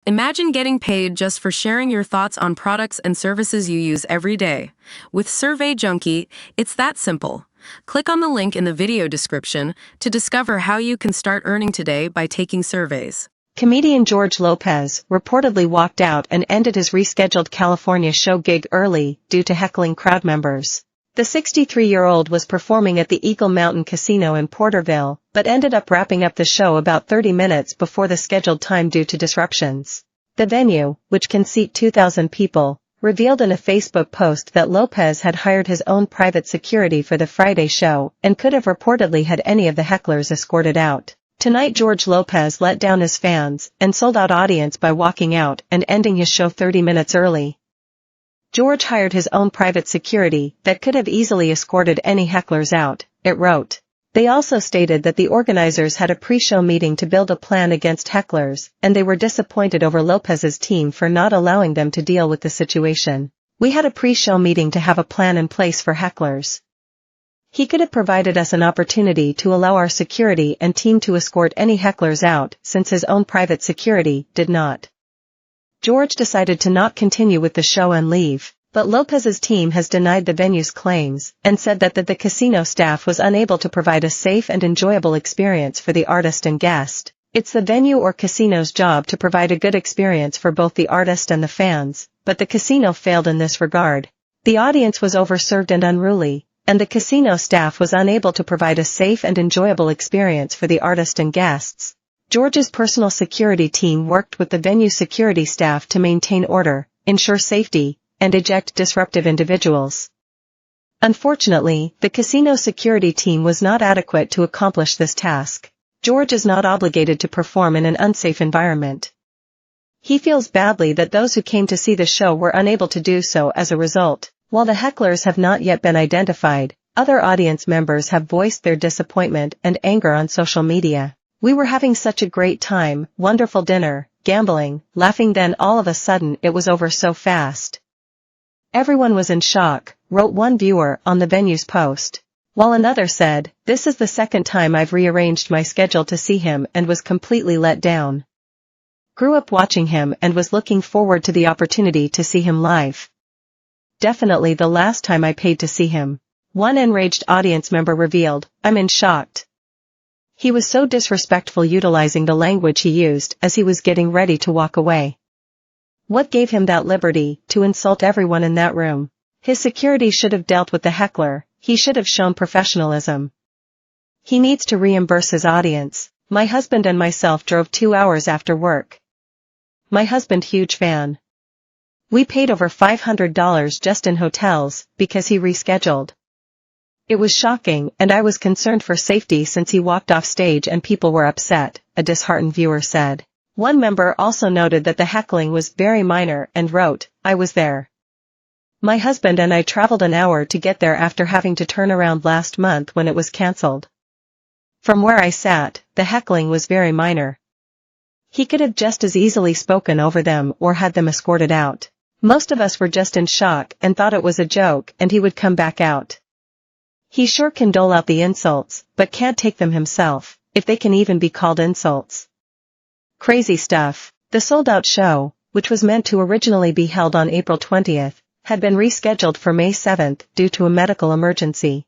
Imagine getting paid just for sharing your thoughts on products and services you use every day. With Survey Junkie, it's that simple. Click on the link in the video description to discover how you can start earning today by taking surveys. Comedian George Lopez reportedly walked out and ended his rescheduled California show gig early due to heckling crowd members. The 63-year-old was performing at the Eagle Mountain Casino in Porterville, but ended up wrapping up the show about 30 minutes before the scheduled time due to disruptions. The venue, which can seat 2,000 people, revealed in a Facebook post that Lopez had hired his own private security for the Friday show and could have reportedly had any of the hecklers escorted out. Tonight George Lopez let down his fans and sold out audience by walking out and ending his show 30 minutes early. George hired his own private security that could have easily escorted any hecklers out, it wrote. They also stated that the organizers had a pre-show meeting to build a plan against hecklers, and they were disappointed over Lopez's team for not allowing them to deal with the situation. We had a pre-show meeting to have a plan in place for hecklers. He could have provided us an opportunity to allow our security and team to escort any hecklers out since his own private security did not. George decided to not continue with the show and leave, but Lopez's team has denied the venue's claims and said that the casino staff was unable to provide a safe and enjoyable experience for the artist and guest. It's the venue or casino's job to provide a good experience for both the artist and the fans, but the casino failed in this regard. The audience was overserved and unruly, and the casino staff was unable to provide a safe and enjoyable experience for the artist and guests. George's personal security team worked with the venue security staff to maintain order, ensure safety, and eject disruptive individuals. Unfortunately, the casino security team was not adequate to accomplish this task. George is not obligated to perform in an unsafe environment. He feels badly that those who came to see the show were unable to do so as a result. While the hecklers have not yet been identified, other audience members have voiced their disappointment and anger on social media. We were having such a great time, wonderful dinner, gambling, laughing, then all of a sudden it was over so fast. Everyone was in shock, wrote one viewer on the venue's post. While another said, "This is the second time I've rearranged my schedule to see him and was completely let down. Grew up watching him and was looking forward to the opportunity to see him live. Definitely the last time I paid to see him." One enraged audience member revealed, "I'm in shock. He was so disrespectful, utilizing the language he used as he was getting ready to walk away. What gave him that liberty to insult everyone in that room? His security should have dealt with the heckler. He should have shown professionalism. He needs to reimburse his audience. My husband and myself drove 2 hours after work. My husband huge fan. We paid over $500 just in hotels because he rescheduled. It was shocking, and I was concerned for safety since he walked off stage and people were upset," a disheartened viewer said. One member also noted that the heckling was very minor and wrote, "I was there. My husband and I traveled an hour to get there after having to turn around last month when it was cancelled. From where I sat, the heckling was very minor. He could have just as easily spoken over them or had them escorted out. Most of us were just in shock and thought it was a joke and he would come back out. He sure can dole out the insults, but can't take them himself, if they can even be called insults. Crazy stuff." The sold-out show, which was meant to originally be held on April 20th, had been rescheduled for May 7th due to a medical emergency.